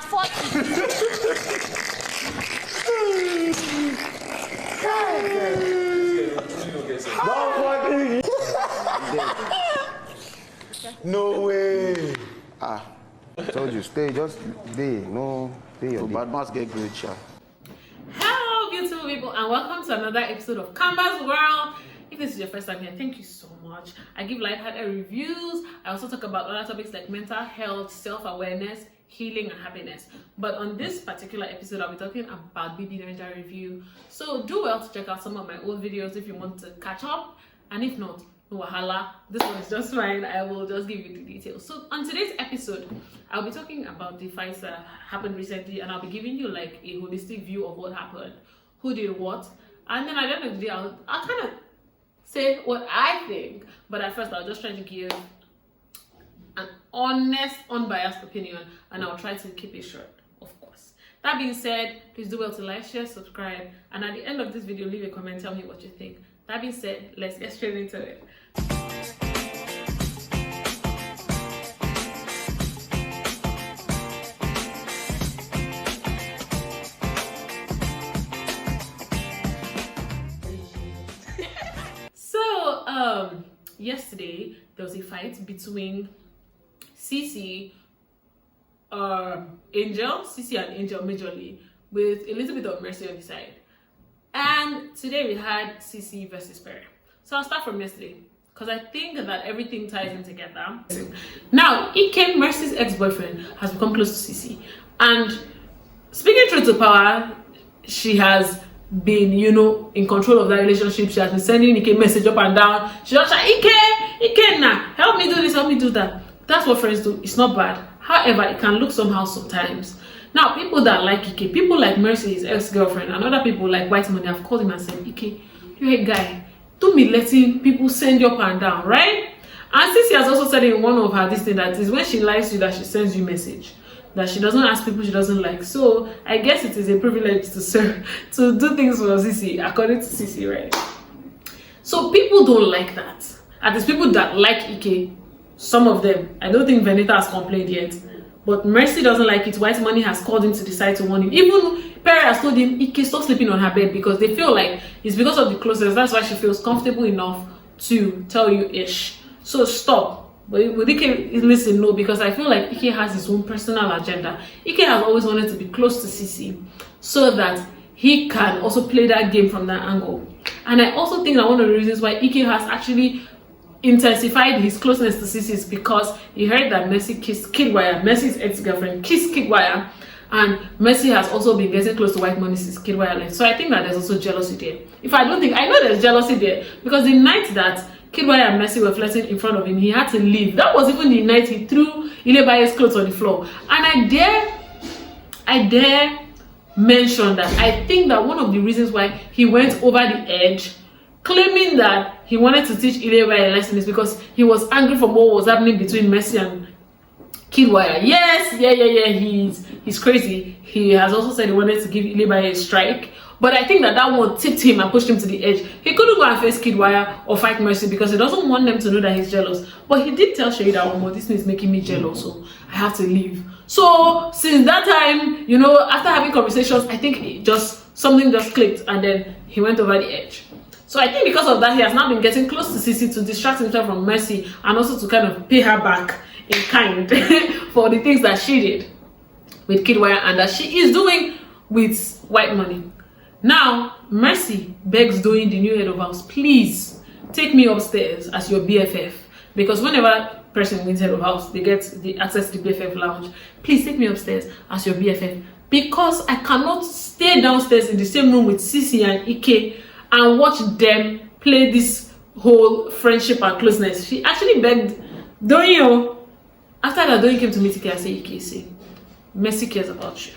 No way. I told you, stay, just stay. No, stay your bad must get good, child. Hello, beautiful people, and welcome to another episode of Canva's World. If this is your first time here, thank you so much. I give lighthearted reviews. I also talk about other topics like mental health, self-awareness, healing, and happiness. But on this particular episode, I'll be talking about Baby Ninja review. So do well to check out some of my old videos if you want to catch up, and if not, no wahala, this one is just fine. I will just give you the details. So on today's episode, I'll be talking about the fights that happened recently, and I'll be giving you like a holistic view of what happened, who did what, and then at the end of the day, I'll kind of say what I think. But at first, I'll just try to give an honest, unbiased opinion, and I'll try to keep it short, of course. That being said, please do well to like, share, subscribe, and at the end of this video, leave a comment, tell me what you think. That being said, let's get straight into it. Yesterday there was a fight between CeeC, CeeC and Angel majorly, with a little bit of Mercy on the side. And today we had CeeC versus Pere. So I'll start from yesterday, because I think that everything ties in together. Now, Ike, Mercy's ex-boyfriend, has become close to CeeC. And speaking truth to power, she has been, in control of that relationship. She has been sending Ike message up and down. She just like, Ike, nah, help me do this, help me do that. That's what friends do. It's not bad. However, it can look somehow sometimes. Now, people that like Ike, people like Mercy, his ex-girlfriend, and other people like White Money have called him and said, Ike, you're a guy. Don't be letting people send you up and down, right? And CeeC has also said in one of her this thing that is when she likes you that she sends you message. That she doesn't ask people she doesn't like. So I guess it is a privilege to serve, to do things for CeeC, according to CeeC, right? So people don't like that. At least people that like Ike, some of them, I don't think Venita has complained yet, but Mercy doesn't like it. White Money has called him to decide to warn him. Even Pere has told him, Ike, stop sleeping on her bed, because they feel like it's because of the closeness. That's why she feels comfortable enough to tell you ish. So stop. But with Ike, listen, no, because I feel like Ike has his own personal agenda. Ike has always wanted to be close to CeeC so that he can also play that game from that angle. And I also think that one of the reasons why Ike has actually intensified his closeness to CeeC is because he heard that Mercy kissed Kidwire, Mercy's ex-girlfriend kissed Kidwire, and Mercy has also been getting close to White Money since Kidwire left. So I think that there's also jealousy there. I know there's jealousy there, because the night that Kidwire and Mercy were flirting in front of him, he had to leave. That was even the night he threw Ilebaye's clothes on the floor. And I dare mention that I think that one of the reasons why he went over the edge, claiming that he wanted to teach Ilebaye a lesson, is because he was angry for what was happening between Mercy and Kidwire. Yes, he's crazy. He has also said he wanted to give Ilebaye a strike. But I think that one tipped him and pushed him to the edge. He couldn't go and face Kidwire or fight Mercy because he doesn't want them to know that he's jealous. But he did tell Shay that, this thing is making me jealous, so I have to leave. So since that time, after having conversations, I think something just clicked, and then he went over the edge. So I think because of that, he has now been getting close to CeeC to distract himself from Mercy, and also to kind of pay her back in kind for the things that she did with Kidwire and that she is doing with White Money. Now, Mercy begs Doyin, the new head of house, please take me upstairs as your BFF, because whenever person wins head of house, they get the access to the BFF lounge. Please take me upstairs as your BFF, because I cannot stay downstairs in the same room with CeeC and Ike and watch them play this whole friendship and closeness. She actually begged Doyin. After that, Doyin came to meet Ike and said, Ike, see, Mercy cares about you.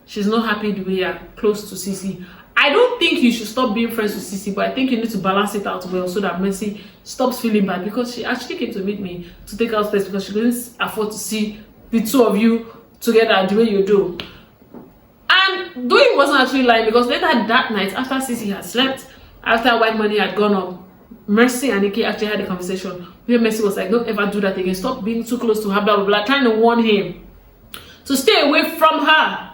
She's not happy the way you're close to CeeC. I don't think you should stop being friends with CeeC, but I think you need to balance it out well so that Mercy stops feeling bad, because she actually came to meet me to take out space because she couldn't afford to see the two of you together the way you do. And Doyin wasn't actually lying, because later that night, after CeeC had slept, after White Money had gone up, Mercy and Ike actually had a conversation where Mercy was like, don't ever do that again, stop being too close to her, blah blah blah, trying to warn him. to stay away from her.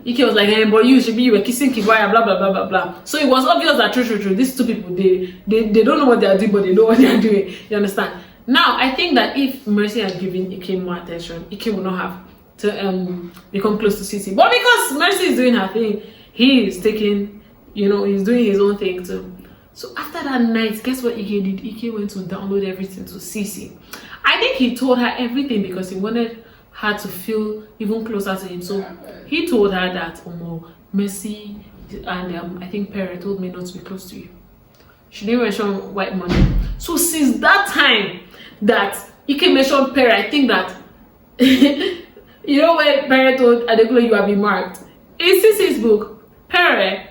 Ike was like, hey, but you should be, you were kissing Kibaya, blah, blah, blah, blah, blah. So it was obvious that true, these two people, they don't know what they are doing, but they know what they are doing. You understand? Now, I think that if Mercy had given Ike more attention, Ike would not have to become close to CeeC. But because Mercy is doing her thing, he is taking, you know, he's doing his own thing too. So after that night, guess what Ike did? Ike went to download everything to CeeC. I think he told her everything because he wanted her to feel even closer to him. So he told her that Mercy and I think Pere told me not to be close to you. She didn't mention white money. So since that time that Ike mentioned Pere, I think that you know when Pere told Adekunle you have been marked. In CeeC's book, Pere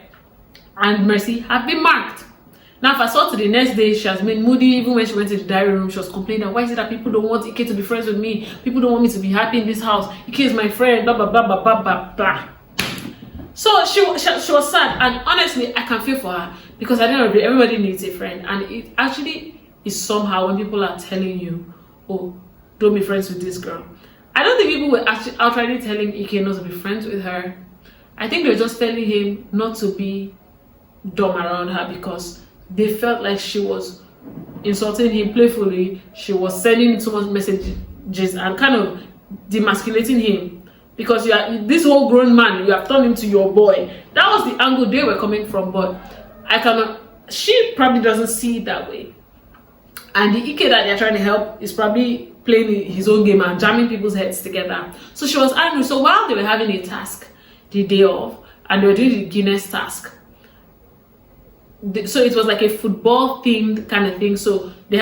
and Mercy have been marked. Now, fast forward to the next day, she has been moody. Even when she went to the diary room, she was complaining, why is it that people don't want Ike to be friends with me? People don't want me to be happy in this house. Ike is my friend, blah, blah, blah, blah, blah, blah, blah. So she was sad. And honestly, I can feel for her. Because at the end of the day, everybody needs a friend. And it actually is somehow when people are telling you, oh, don't be friends with this girl. I don't think people were actually outrightly telling Ike not to be friends with her. I think they were just telling him not to be dumb around her because they felt like she was insulting him playfully. She was sending too much messages and kind of demasculating him because you are this whole grown man, you have turned him to your boy. That was the angle they were coming from, but I cannot. She probably doesn't see it that way, and the Ike that they're trying to help is probably playing his own game and jamming people's heads together. So she was angry. So while they were having a task the day off and they were doing the Guinness task, so it was like a football themed kind of thing. So they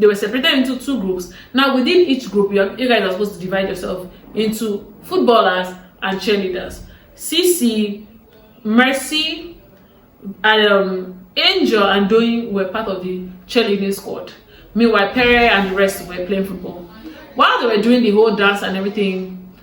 were separated into two groups. Now within each group, you guys are supposed to divide yourself into footballers and cheerleaders. CeeC, Mercy, and Angel and Doyin were part of the cheerleading squad. Meanwhile, Pere and the rest were playing football. While they were doing the whole dance and everything,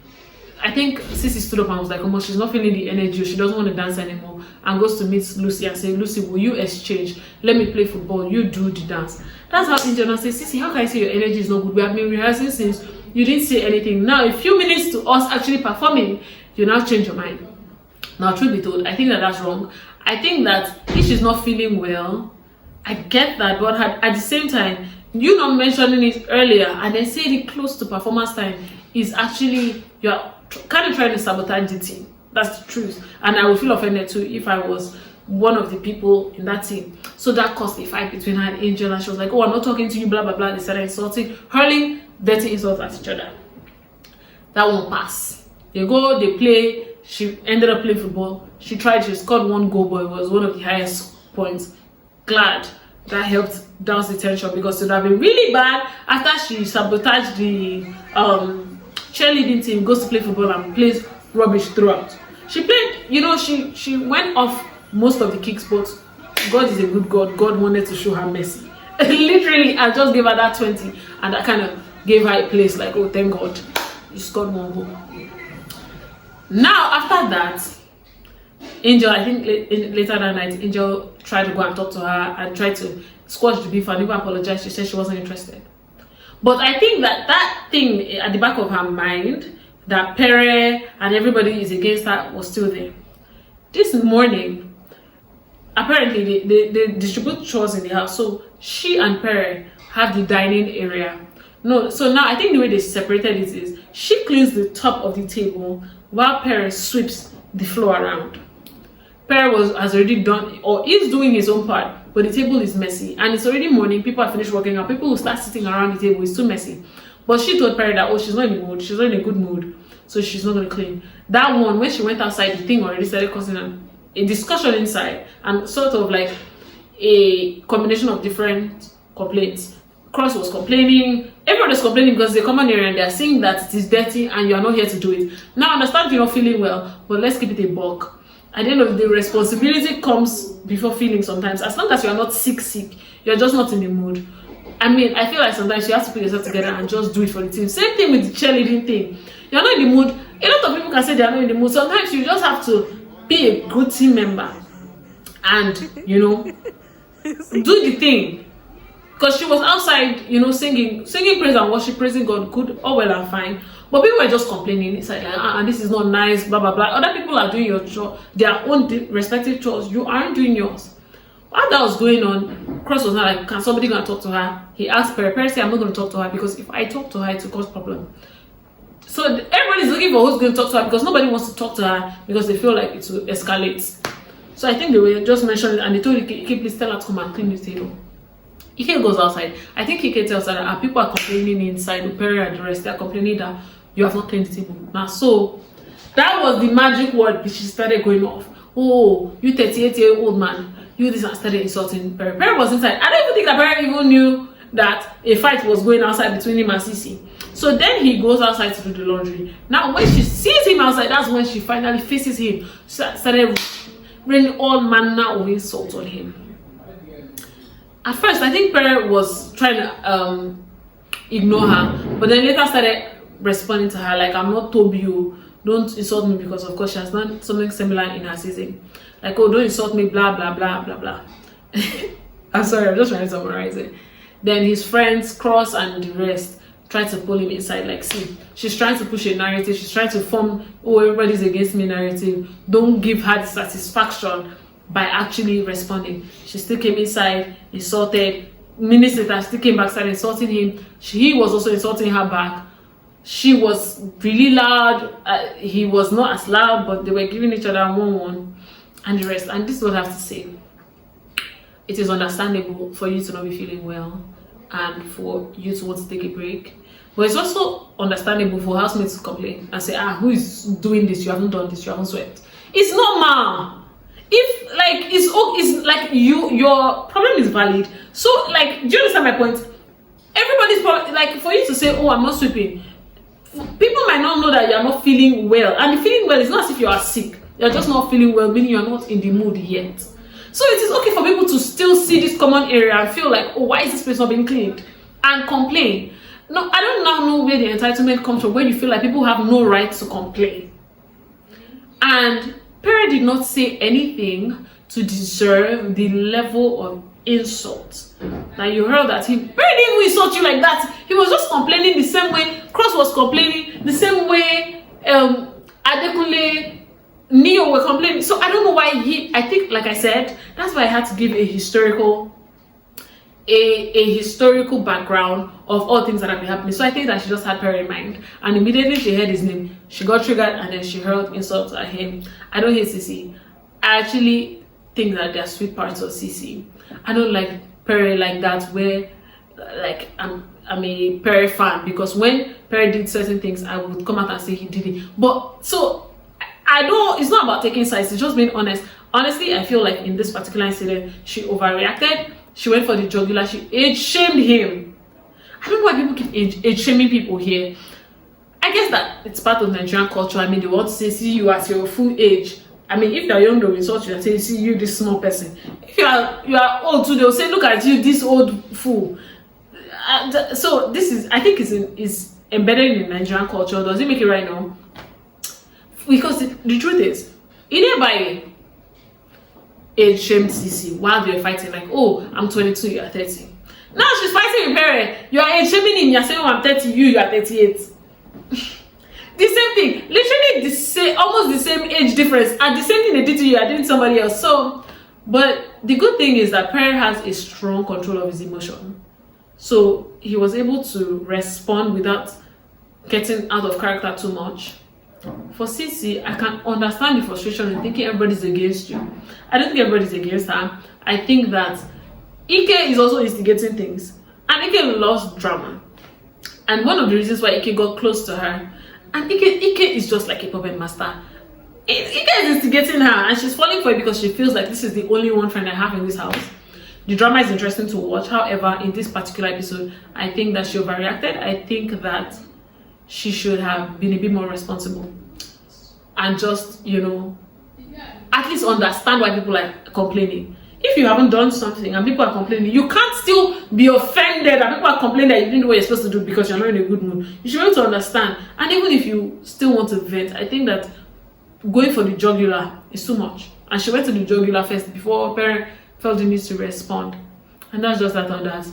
I think CeeC stood up and was like, oh, she's not feeling the energy, she doesn't want to dance anymore, and goes to meet Lucy and say, Lucy, will you exchange? Let me play football, you do the dance. That's how Angel says, CeeC, how can I say your energy is not good? We have been rehearsing since you didn't say anything. Now, a few minutes to us actually performing, you now change your mind. Now, truth be told, I think that that's wrong. I think that if she's not feeling well, I get that, but at the same time, you not mentioning it earlier and then saying it close to performance time is actually, you're kind of trying to sabotage the team. That's the truth. And I would feel offended too if I was one of the people in that team. So that caused a fight between her and Angel, and she was like, oh, I'm not talking to you, blah, blah, blah. They started insulting, hurling dirty insults at each other. That won't pass. They go, they play. She ended up playing football. She scored one goal, but it was one of the highest points. Glad that helped douse the tension, because it would have been really bad after she sabotaged the cheerleading team, goes to play football and plays rubbish throughout. She played, you know, she went off most of the kicks, but God is a good God. God wanted to show her mercy. Literally, I just gave her that 20, and that kind of gave her a place like, oh, thank God, you scored one goal. Now, after that, Angel, I think later that night, Angel tried to go and talk to her and tried to squash the beef and even apologize. She said she wasn't interested. But I think that thing at the back of her mind, that Pere and everybody is against her, was still there. This morning, apparently they distribute chores in the house. So she and Pere have the dining area. No, so now I think the way they separated it is she cleans the top of the table while Pere sweeps the floor around. Pere has already done, or is doing his own part, but the table is messy and it's already morning. People are finished working out. People will start sitting around the table. It's too messy. But she told Pere that, oh, she's not in the mood. She's not in a good mood, so she's not going to clean. That one, when she went outside, the thing already started causing a discussion inside, and sort of like a combination of different complaints. Cross was complaining. Everyone is complaining because it's a common area and they are saying that it is dirty and you are not here to do it. Now, I understand you're not feeling well, but let's keep it a bulk. At the end of the day, responsibility comes before feeling sometimes. As long as you are not sick, you're just not in the mood. I mean, I feel like sometimes you have to put yourself together and just do it for the team. Same thing with the cheerleading thing. You're not in the mood. A lot of people can say they're not in the mood. Sometimes you just have to be a good team member and, you know, do the thing. Because she was outside, you know, singing praise and worship, praising God, good, all well and fine. But people were just complaining inside, like, this is not nice, blah, blah, blah. Other people are doing their own respective chores. You aren't doing yours. While that was going on, Cross was not like, can somebody go and talk to her? He asked Pere. Pere said, I'm not going to talk to her because if I talk to her, it will cause problem. So everybody's looking for who's going to talk to her because nobody wants to talk to her because they feel like it will escalate. So I think they were just mentioning, and they told Ike, please tell her to come and clean the table. Ike goes outside. I think Ike tells her that people are complaining inside, Pere and the rest, they are complaining that you have not cleaned the table. Now, so that was the magic word which she started going off. Oh, you 38-year-old man, you this, and started insulting Pere. Pere was inside. I don't even think that Pere even knew that a fight was going outside between him and CeeC. So then he goes outside to do the laundry. Now when she sees him outside, that's when she finally faces him. She started raining all manner of insults on him. At first, I think Pere was trying to ignore her, but then later started responding to her like, I'm not Toby, don't insult me, because of course she has done something similar in her season. Like, oh, don't insult me, blah, blah, blah, blah, blah. I'm sorry, I'm just trying to summarize it. Then his friends, Cross and the rest, tried to pull him inside, like, see, she's trying to push a narrative, she's trying to form, oh, everybody's against me narrative. Don't give her the satisfaction by actually responding. She still came inside, insulted. Minutes later, she still came back, started insulting him. He was also insulting her back. She was really loud. He was not as loud, but they were giving each other 1-1 and the rest. And this is what I have to say. It is understandable for you to not be feeling well and for you to want to take a break. But it's also understandable for housemates to complain and say, who is doing this? You haven't done this, you haven't swept. It's normal. If like it's like your problem is valid. So like, do you understand my point? Everybody's problem, like for you to say, oh, I'm not sweeping. People might not know that you're not feeling well. And the feeling well is not as if you are sick. You're just not feeling well, meaning you're not in the mood yet. So it is okay for people to still see this common area and feel like, oh, why is this place not being cleaned? And complain. No, I don't now know where the entitlement comes from, where you feel like people have no right to complain. And Pere did not say anything to deserve the level of insult. Now you heard that Pere didn't even insult you like that. He was just complaining the same way Cross was complaining, the same way Adekunle, Neo were complaining. So I don't know why I think, like I said, that's why I had to give a historical background of all things that have been happening. So I think that she just had Pere in mind, and immediately she heard his name, she got triggered, and then she hurled insults at him. I don't hate CeeC. I actually think that there are sweet parts of CeeC. I don't like Pere like that, where like I'm a Pere fan, because when Pere did certain things, I would come out and say he did it. But so I don't, it's not about taking sides, it's just being honest. Honestly, I feel like in this particular incident, she overreacted. She went for the jugular. She age-shamed him. I don't know why people keep age-shaming people here. I guess that it's part of Nigerian culture. I mean, they want to say, see you at your full age. I mean, if they're young, they'll insult you and say, see you, this small person. If you are old too, they'll say, look at you, this old fool. So this is, I think, is embedded in Nigerian culture. Does it make it right now? Because the truth is, anybody age-shamed CeeC while they were fighting, like, oh, I'm 22, you are 30. Now she's fighting with Pere. You are age-shaming him, you're saying, oh, I'm 30, you are 38. The same thing, literally almost the same age difference, and the same thing they did to you, are doing to somebody else. So, but the good thing is that Pere has a strong control of his emotion. So he was able to respond without getting out of character too much. For CeeC, I can understand the frustration and thinking everybody's against you. I don't think everybody's against her. I think that Ike is also instigating things, and Ike loves drama. And one of the reasons why Ike got close to her, and Ike is just like a puppet master. Ike is instigating her, and she's falling for it because she feels like this is the only one friend I have in this house. The drama is interesting to watch. However, in this particular episode, I think that she overreacted. I think that she should have been a bit more responsible and just, you know, at least understand why people are complaining. If you haven't done something and people are complaining, you can't still be offended that people are complaining that you didn't do what you're supposed to do because you're not in a good mood. You should be able to understand. And even if you still want to vent, I think that going for the jugular is too much. And she went to the jugular first before Pere felt the need to respond. And that's just that on that.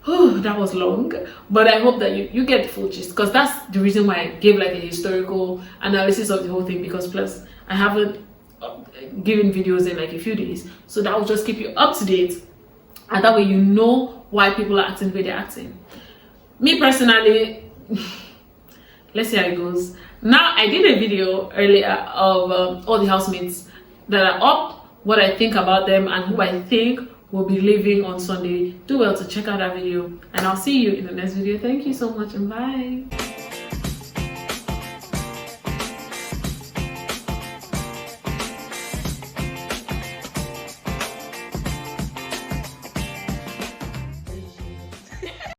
Oh, that was long, but I hope that you get the full gist, because that's the reason why I gave like a historical analysis of the whole thing, because plus I haven't given videos in like a few days, so that will just keep you up to date, and that way you know why people are acting the way they're acting. Me personally, let's see how it goes. Now, I did a video earlier of all the housemates that are up, what I think about them, and who I think will be leaving on Sunday. Do well to check out that video, and I'll see you in the next video. Thank you so much, and bye.